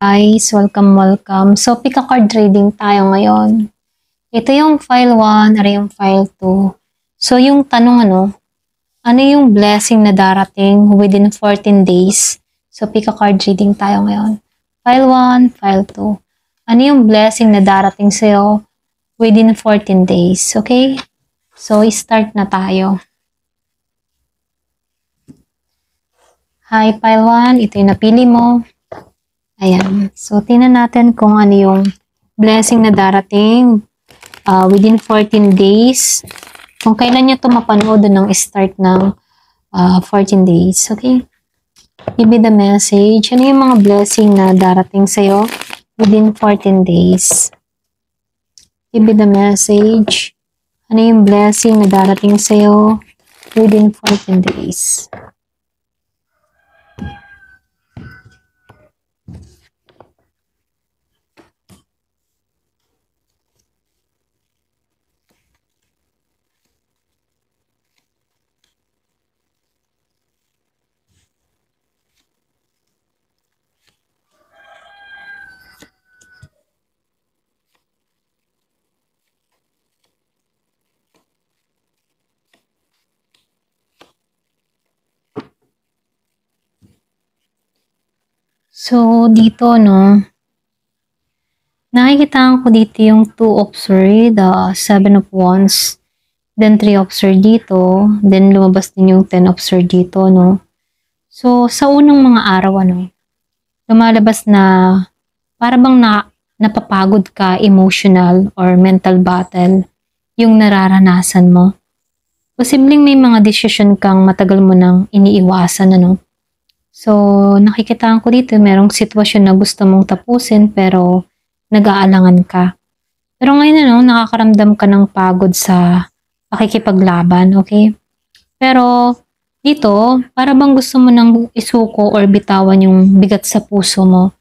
Guys, welcome. So, pick a card reading tayo ngayon. Ito yung file 1, ari yung file 2. So, yung tanong ano yung blessing na darating within 14 days? So, pick a card reading tayo ngayon. File 1, file 2. Ano yung blessing na darating sa'yo within 14 days? Okay? So, start na tayo. Hi, file 1. Ito yung napili mo. Ayan. So, tingnan natin kung ano yung blessing na darating within 14 days. Kung kailan nyo ito mapanood ng start ng 14 days. Okay? Give me the message. Ano yung mga blessing na darating sa'yo within 14 days? Give me the message. Ano yung blessing na darating sa'yo within 14 days? So, dito, nakikita ko dito yung 2 of Swords, the 7 of Wands, then 3 of Swords dito, then lumabas din yung 10 of Swords dito, So, sa unang mga araw, lumalabas na para bang napapagod ka, emotional or mental battle, yung nararanasan mo. Posibleng may mga desisyon kang matagal mo nang iniiwasan, So, nakikita ko dito, merong sitwasyon na gusto mong tapusin pero nag-aalangan ka. Pero ngayon, nakakaramdam ka ng pagod sa pakikipaglaban, okay? Pero dito, para bang gusto mo nang isuko or bitawan yung bigat sa puso mo.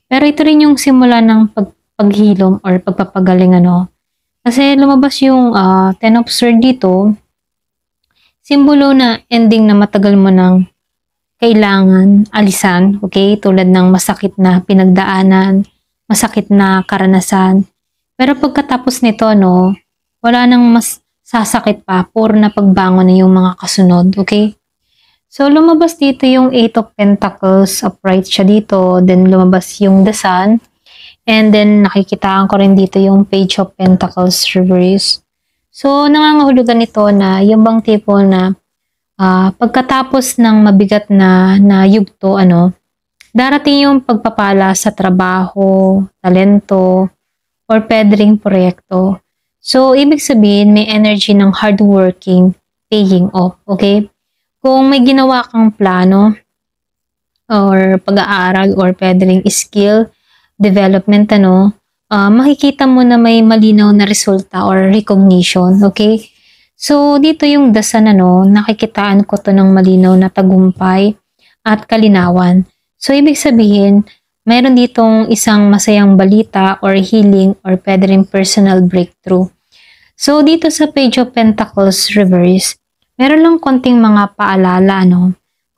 Pero ito rin yung simula ng paghilom or pagpapagaling, Kasi lumabas yung 10 of Swords dito, simbolo na ending na matagal mo nang kailangan alisan, okay? Tulad ng masakit na pinagdaanan, masakit na karanasan. Pero pagkatapos nito, wala nang mas sasakit pa, puro na pagbangon na yung mga kasunod, okay? So, lumabas dito yung 8 of Pentacles, upright siya dito, then lumabas yung the Sun, and then nakikitaan ko rin dito yung Page of Pentacles reverse. So, nangangahulugan nito na yung bang tipo na pagkatapos ng mabigat na yugto, darating yung pagpapala sa trabaho, talento, or pwede ring proyekto. So, ibig sabihin, may energy ng hardworking, paying off, okay? Kung may ginawa kang plano, or pag-aaral, or pwede ring skill, development, makikita mo na may malinaw na resulta or recognition, okay? So, dito yung dasan, nakikitaan ko to ng malinaw na tagumpay at kalinawan. So, ibig sabihin, mayroon ditong isang masayang balita or healing or pwede rin personal breakthrough. So, dito sa Page of Pentacles reverse, meron lang konting mga paalala,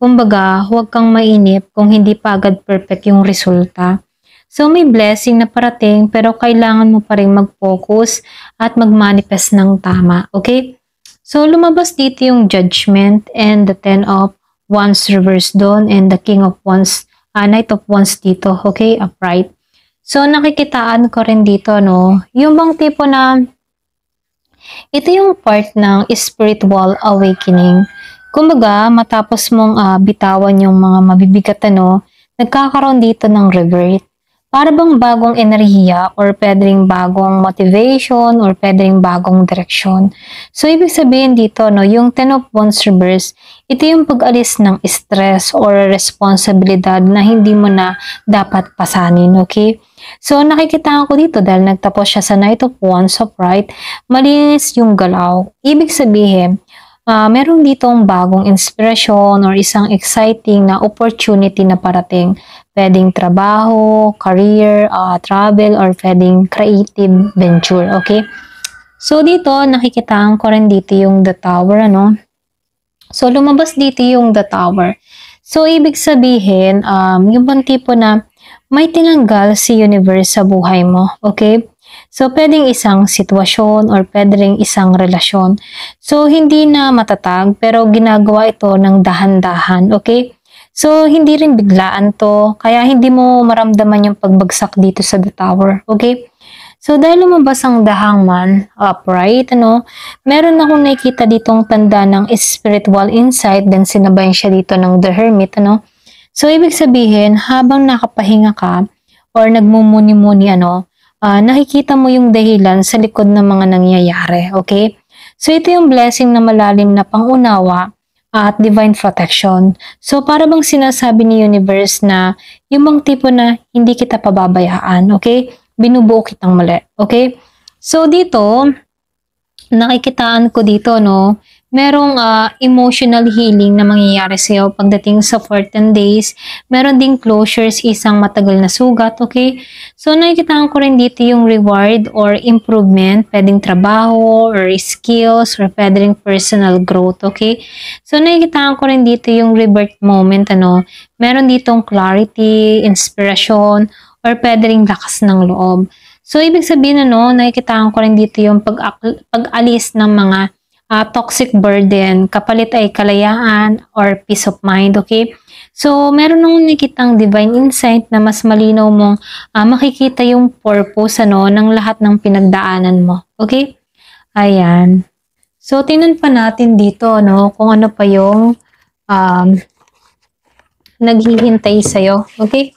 Kumbaga, huwag kang mainip kung hindi pa agad perfect yung resulta. So, may blessing na parating pero kailangan mo pa rin mag-focus at mag-manifest ng tama, okay? So, lumabas dito yung Judgment and the 10 of Wands reverse doon and the King of Wands, Knight of Wands dito, okay, upright. So, nakikitaan ko rin dito, yung bang tipo na ito yung part ng spiritual awakening. Kumbaga, matapos mong bitawan yung mga mabibigat, nagkakaroon dito ng revert. Para bang bagong enerhiya or pwedeng bagong motivation or pwedeng bagong direksyon. So, ibig sabihin dito, yung 10 of Wands reverse, ito yung pag-alis ng stress or responsibilidad na hindi mo na dapat pasanin, okay? So, nakikita ko dito dahil nagtapos siya sa Knight of Wands upright, malinis yung galaw. Ibig sabihin, meron ditong bagong inspirasyon or isang exciting na opportunity na parating. Pwedeng trabaho, career, travel, or pwedeng creative venture, okay? So, dito, nakikitaan ko rin dito yung the tower, So, lumabas dito yung the tower. So, ibig sabihin, yung bang tipo na may tinanggal si universe sa buhay mo, okay? So, pwedeng isang sitwasyon or pwedeng isang relasyon. So, hindi na matatag pero ginagawa ito ng dahan-dahan, okay? So, hindi rin biglaan to, kaya hindi mo maramdaman yung pagbagsak dito sa the tower, okay? So, dahil lumabas ang the hangman upright, meron akong nakikita ditong tanda ng spiritual insight, then sinabayan siya dito ng the hermit, So, ibig sabihin, habang nakapahinga ka or nagmumuni-muni, nakikita mo yung dahilan sa likod ng mga nangyayari, okay? So, ito yung blessing na malalim na pangunawa at divine protection. So, para bang sinasabi ni universe na yung bang tipo na hindi kita pababayaan, okay? Binubuo kitang mali, okay? So, dito, nakikitaan ko dito, merong emotional healing na mangyayari sa'yo pagdating sa 14 days. Meron ding closures, isang matagal na sugat, okay? So, nakikitaan ko rin dito yung reward or improvement, pwedeng trabaho or skills or pwedeng personal growth, okay? So, nakikitaan ko rin dito yung rebirth moment, meron ditong clarity, inspiration, or pwedeng lakas ng loob. So, ibig sabihin, nakikitaan ko rin dito yung pag-alis ng mga toxic burden, kapalit ay kalayaan or peace of mind, okay? So, meron nung nakikitang divine insight na mas malinaw mong makikita yung purpose, ng lahat ng pinagdaanan mo, okay? Ayan. So, tingnan pa natin dito, kung ano pa yung naghihintay sa'yo, okay?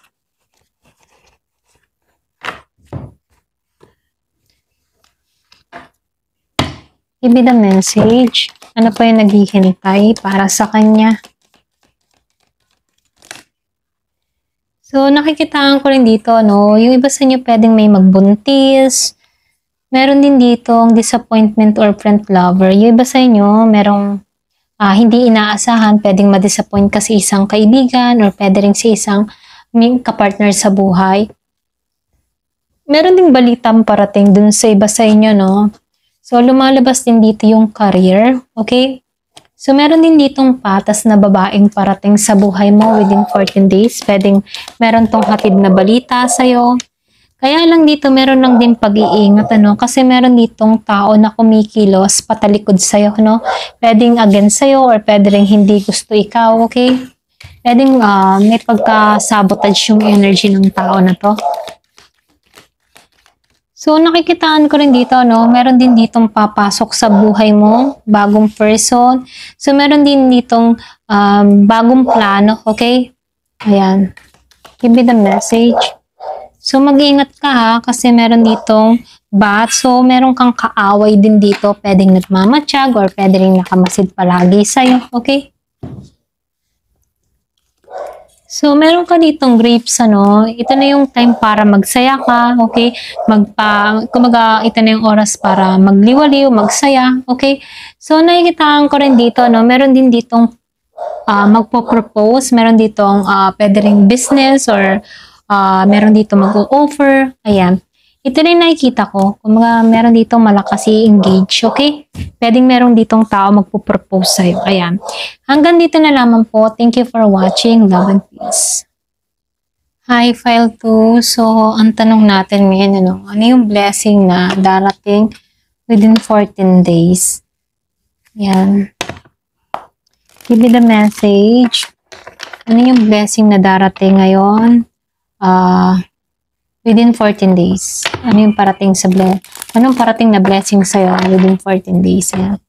Give me the message. Ano pa yung naghihintay para sa kanya? So, nakikitaan ko rin dito, yung iba sa inyo pwedeng may magbuntis. Meron din dito ang disappointment or friend lover. Yung iba sa inyo, merong hindi inaasahan, pwedeng ma-disappoint ka sa isang kaibigan or pwede rin sa isang kapartner sa buhay. Meron ding balitang parating dun sa iba sa inyo, So, lumalabas din dito yung career, okay? So, meron din ditong patas na babaeng parating sa buhay mo within 14 days. Pwedeng meron tong hatid na balita sa'yo. Kaya lang dito, meron lang din pag-iingat, Kasi meron ditong tao na kumikilos patalikod sa'yo, Pwedeng against sa'yo or pwede rin hindi gusto ikaw, okay? Pwedeng may pagka-sabotage yung energy ng tao na to. So, nakikitaan ko rin dito, meron din ditong papasok sa buhay mo, bagong person. So, meron din ditong bagong plano, okay? Ayan. Give me the message. So, mag-iingat ka ha, kasi meron ditong bat. So, meron kang kaaway din dito, pwedeng nagmamatsyag or pwede rin nakamasid palagi sa'yo, okay? So, meron ka ditong grapes, Ito na yung time para magsaya ka, okay? Kumaga, ito na yung oras para magliwaliw, magsaya, okay? So, nakikitaan ko rin dito, meron din ditong magpo-propose, meron ditong pwede ring business or meron dito mag-o-offer, ayan. Ito rin nakikita ko, kumaga meron ditong malakas i-engage, okay? Pwedeng meron ditong tao magpo-propose sa'yo, ayan. Hanggang dito na lamang po. Thank you for watching. Love and peace. Hi, file 2. So, ang tanong natin ngayon, ano yung blessing na darating within 14 days? Yan. Give me the message. Ano yung blessing na darating ngayon? Within 14 days. Ano yung parating sa anong parating na blessing sa'yo within 14 days? Yan.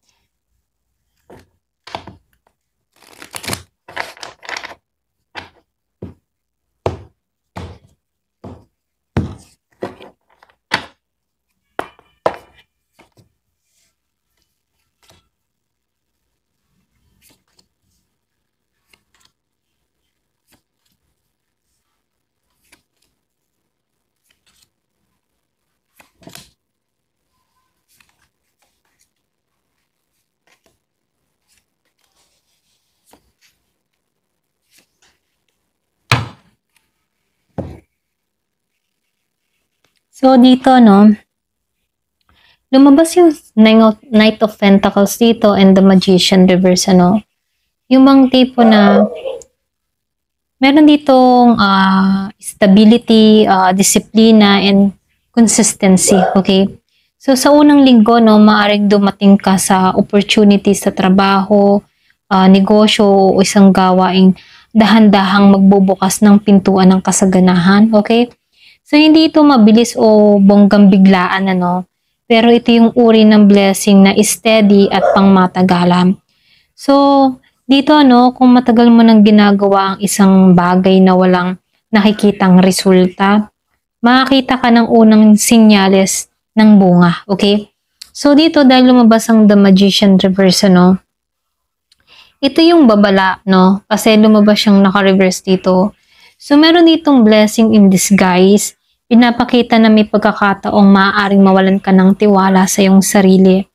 So, dito, lumabas yung Knight of Pentacles dito and the Magician reverse, Yung bang tipo na Meron ditong stability, disiplina, and consistency, okay? So, sa unang linggo, no, maaaring dumating ka sa opportunity sa trabaho, negosyo, o isang gawaing dahan-dahang magbubukas ng pintuan ng kasaganahan, okay? So, hindi ito mabilis o bonggang biglaan, ano? Pero ito yung uri ng blessing na steady at pangmatagalan. So, dito ano, kung matagal mo nang ginagawa ang isang bagay na walang nakikitang resulta, makakita ka ng unang sinyales ng bunga, okay? So, dito dahil lumabas ang The Magician Reverse, ano, ito yung babala, no? Kasi lumabas siyang naka-reverse dito. So, meron ditong blessing in disguise. Pinapakita na may pagkakataong maaaring mawalan ka ng tiwala sa iyong sarili.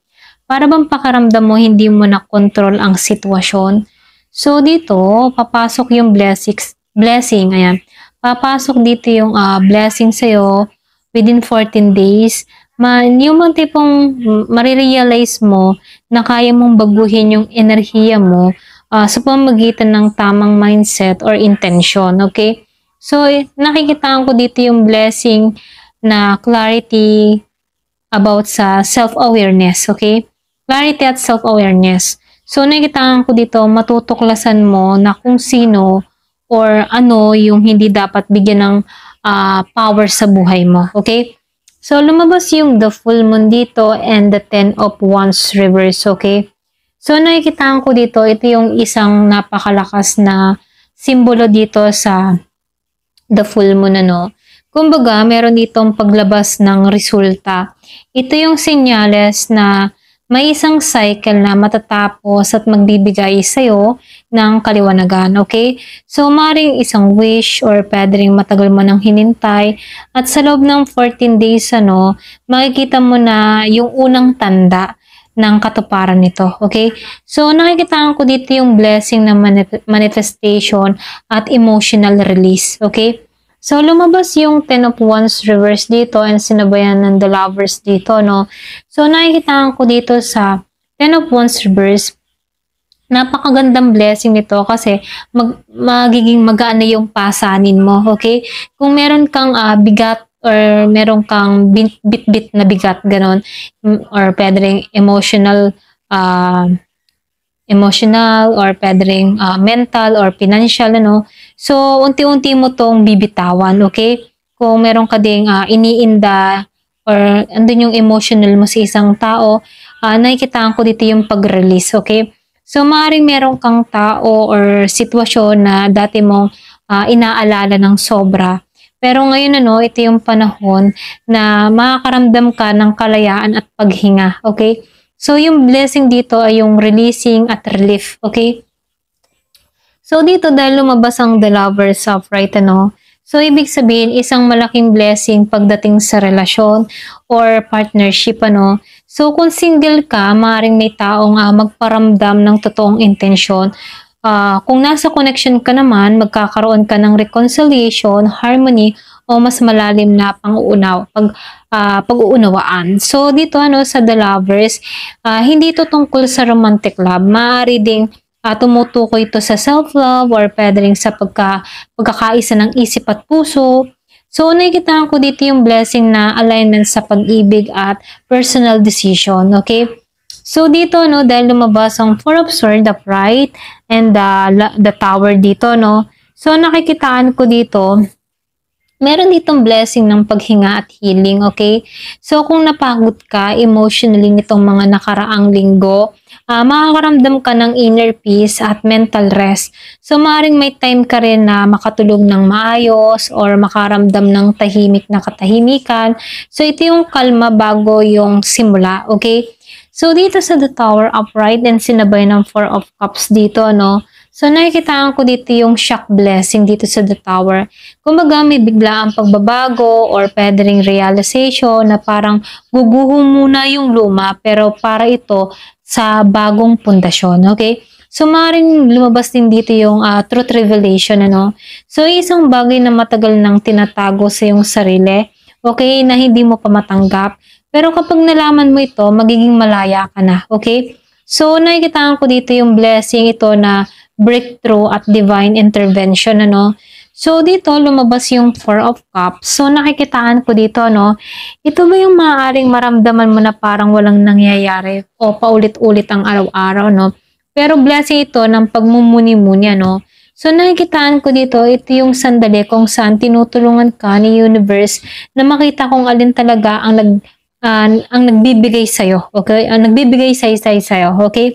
Para bang pakaramdam mo hindi mo na control ang sitwasyon. So, dito, papasok yung blessing, ayan. Papasok dito yung blessing sa'yo within 14 days. Yung mga tipong marirealize mo na kaya mong baguhin yung enerhiya mo sa pamamagitan ng tamang mindset or intention, okay? So, nakikitaan ko dito yung blessing na clarity about sa self-awareness, okay? Clarity at self-awareness. So, nakikitaan ko dito, matutuklasan mo na kung sino or ano yung hindi dapat bigyan ng power sa buhay mo, okay? So, lumabas yung the full moon dito and the 10 of wands reverse, okay? So, nakikitaan ko dito, ito yung isang napakalakas na simbolo dito sa the full moon, ano. Kumbaga, meron ditong paglabas ng resulta. Ito yung senyales na may isang cycle na matatapos at magbibigay sa'yo ng kaliwanagan, okay? So, maring isang wish or pwede rin matagal mo nang hinintay at sa loob ng 14 days, ano, makikita mo na yung unang tanda ng katuparan nito, okay? So, nakikitaan ko dito yung blessing na manifestation at emotional release, okay? So, lumabas yung 10 of wands reverse dito and sinabayan ng the lovers dito, no? So, nakikitaan ko dito sa 10 of wands reverse, napakagandang blessing nito kasi magiging magaan na yung pasanin mo, okay? Kung meron kang bigat or meron kang bit-bit na bigat, ganon, or pwede rin emotional or pwede rin mental or financial, ano. So, unti-unti mo tong bibitawan, okay? Kung meron ka ding iniinda or andun yung emotional mo sa isang tao, nakikitaan ko dito yung pag-release, okay? So, maaaring meron kang tao or sitwasyon na dati mong inaalala ng sobra. Pero ngayon, ano, ito yung panahon na makakaramdam ka ng kalayaan at paghinga, okay? So, yung blessing dito ay yung releasing at relief, okay? So, dito dahil lumabas ang the lovers of right, ano? So, ibig sabihin, isang malaking blessing pagdating sa relasyon or partnership, ano? So, kung single ka, maaaring may taong magparamdam ng totoong intensyon. Kung nasa connection ka naman, magkakaroon ka ng reconciliation, harmony, o mas malalim na pag-uunawaan. So, dito ano sa the lovers, hindi ito tungkol sa romantic love. Maaari ding tumutukoy ito sa self-love or pwede rin sa pagkakaisa ng isip at puso. So, nakikita ko dito yung blessing na alignment sa pag-ibig at personal decision, okay? So, dito, no, dahil lumabas ang Four of Swords, the Pride, and the Tower dito, no? So, nakikitaan ko dito, meron ditong blessing ng paghinga at healing, okay? So, kung napagod ka emotionally nitong mga nakaraang linggo, makakaramdam ka ng inner peace at mental rest. So, maaaring may time ka rin na makatulog ng maayos or makaramdam ng tahimik na katahimikan. So, ito yung kalma bago yung simula, okay? So, dito sa the Tower upright and sinabay ng Four of Cups dito, no? So, nakikitaan ko dito yung shock blessing dito sa the Tower. Kumbaga, may biglaang pagbabago or pwede ring realization na parang guguho muna yung luma pero para ito sa bagong pundasyon, okay? So, maaaring lumabas din dito yung truth revelation, ano? So, isang bagay na matagal nang tinatago sa iyong sarili, okay, na hindi mo pa matanggap. Pero kapag nalaman mo ito, magiging malaya ka na, okay? So, nakikitaan ko dito yung blessing ito na breakthrough at divine intervention, ano. So, dito, lumabas yung Four of Cups. So, nakikitaan ko dito, no, ito ba yung maaaring maramdaman mo na parang walang nangyayari o paulit-ulit ang araw-araw, no? Pero blessing ito ng pagmumuni-muni, no? So, nakikitaan ko dito, ito yung sandali kung saan tinutulungan ka ni Universe na makita kung alin talaga ang nagbibigay sa'yo, okay? Ang nagbibigay sa'yo, okay?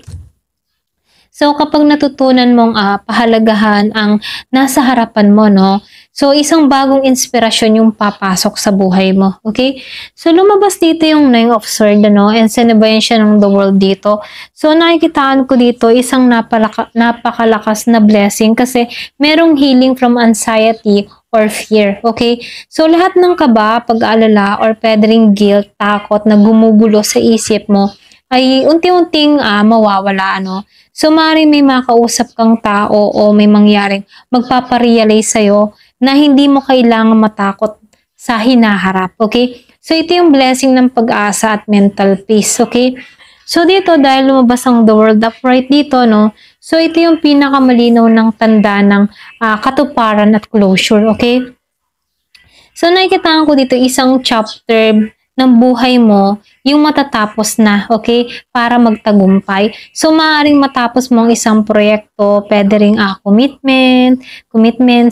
So, kapag natutunan mong pahalagahan ang nasa harapan mo, no? So, isang bagong inspirasyon yung papasok sa buhay mo, okay? So, lumabas dito yung Nine of Swords, no? And sinabayan siya ng the world dito. So, nakikitaan ko dito isang napakalakas na blessing kasi merong healing from anxiety or fear, okay? So, lahat ng kaba, pag-aalala, or pwede ring guilt, takot na gumugulo sa isip mo, ay unti-unting mawawala, ano? So, maaaring may makausap kang tao o may mangyaring magpaparealize sa'yo na hindi mo kailangan matakot sa hinaharap, okay? So, ito yung blessing ng pag-asa at mental peace, okay? So, dito, dahil lumabas ang the world upright dito, no? So, ito yung pinakamalinaw ng tanda ng katuparan at closure, okay? So, nakikita ko dito isang chapter ng buhay mo, yung matatapos na, okay? Para magtagumpay. So, maaaring matapos mo ang isang proyekto, pwede ring commitment,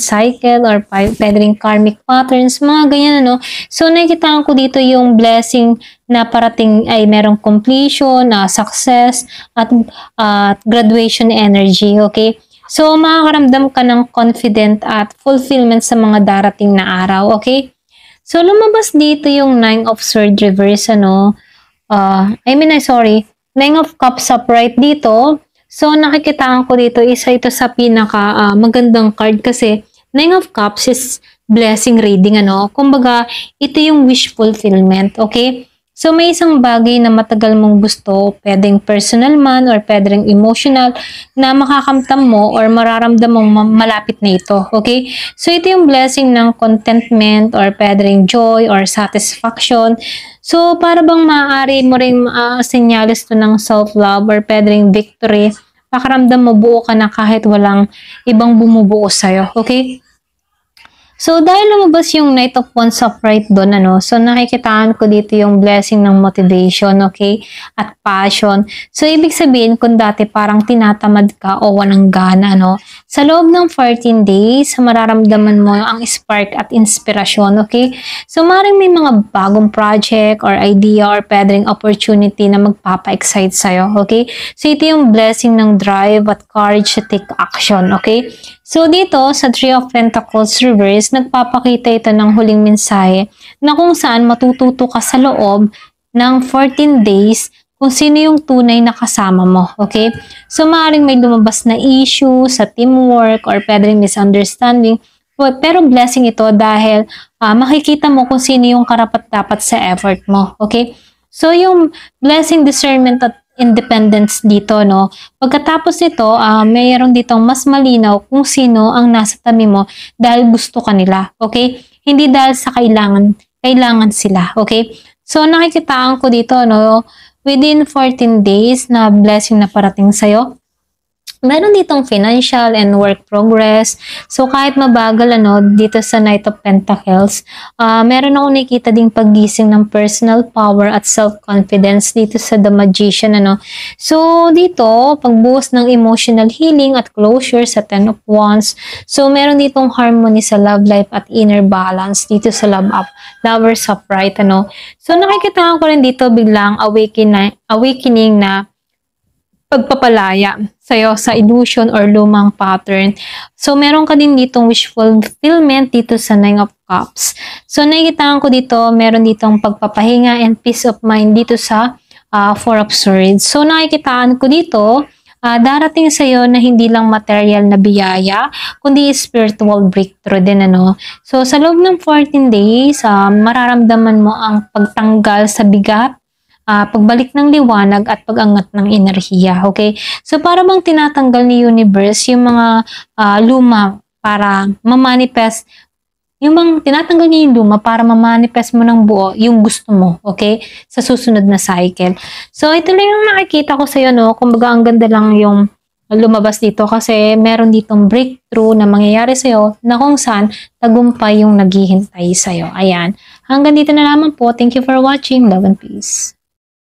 cycle, or pwede ring karmic patterns, mga ganyan, ano? So, nakikita ko dito yung blessing na parating ay merong completion, success, at graduation energy, okay? So, makakaramdam ka ng confident at fulfillment sa mga darating na araw, okay? So, lumabas dito yung Nine of Swords reverse, ano? Nine of Cups upright dito. So, nakikitaan ko dito, isa ito sa pinaka magandang card kasi Nine of Cups is blessing reading, ano? Kumbaga, ito yung wish fulfillment, okay? So, may isang bagay na matagal mong gusto, pwedeng personal man or pwedeng emotional, na makakamtam mo or mararamdam mong malapit na ito, okay? So, ito yung blessing ng contentment or pwedeng joy or satisfaction. So, para bang maaari mo rin senyalis to ng self-love or pwedeng victory, pakaramdam mo buo ka na kahit walang ibang bumubuo sa'yo, okay? So, dahil lumabas yung Knight of Wands upright doon, ano, so nakikitaan ko dito yung blessing ng motivation, okay, at passion. So, ibig sabihin, kung dati parang tinatamad ka o walang gana, ano, sa loob ng 14 days, mararamdaman mo ang spark at inspirasyon, okay? So, maaaring may mga bagong project or idea or pwedeng opportunity na magpapa-excite sa'yo, okay? So, ito yung blessing ng drive at courage to take action, okay? So, dito, sa Three of Pentacles reverse, nagpapakita ito ng huling mensahe na kung saan matututo ka sa loob ng 14 days kung sino yung tunay na kasama mo, okay? So, maaaring may lumabas na issue sa teamwork or pwedeng misunderstanding, pero blessing ito dahil makikita mo kung sino yung karapat-dapat sa effort mo, okay? So, yung blessing, discernment at independence dito, no? Pagkatapos nito, mayroon ditong mas malinaw kung sino ang nasa tabi mo dahil gusto ka nila, okay? Hindi dahil sa kailangan sila, okay? So, nakikitaan ko dito, no? Within 14 days na blessing na parating sa'yo, meron ditong financial and work progress. So, kahit mabagal, ano, dito sa Knight of Pentacles, meron ako nakikita ding paggising ng personal power at self-confidence dito sa The Magician, ano. So, dito, pagbuhos ng emotional healing at closure sa Ten of Wands. So, meron ditong harmony sa love life at inner balance dito sa Lovers upright, ano. So, nakikita ko rin dito biglang awakening na pagpapalaya sa'yo sa illusion or lumang pattern. So, meron ka din ditong wish fulfillment dito sa Nine of Cups. So, nakikita ko dito, meron ditong pagpapahinga and peace of mind dito sa Four of Swords. So, nakikitaan ko dito, darating sa'yo na hindi lang material na biyaya, kundi spiritual breakthrough din, ano. So, sa loob ng 14 days, mararamdaman mo ang pagtanggal sa bigat, pagbalik ng liwanag at pag-angat ng enerhiya, okay? So, para bang tinatanggal ni Universe yung mga luma para ma-manifest, tinatanggal niya yung luma para ma-manifest mo ng buo yung gusto mo, okay? Sa susunod na cycle. So, ito lang yung nakikita ko sa'yo, no? Kumbaga, ang ganda lang yung lumabas dito kasi meron ditong breakthrough na mangyayari sa'yo na kung saan tagumpay yung naghihintay sa'yo. Ayan. Hanggang dito na lamang po. Thank you for watching. Love and peace.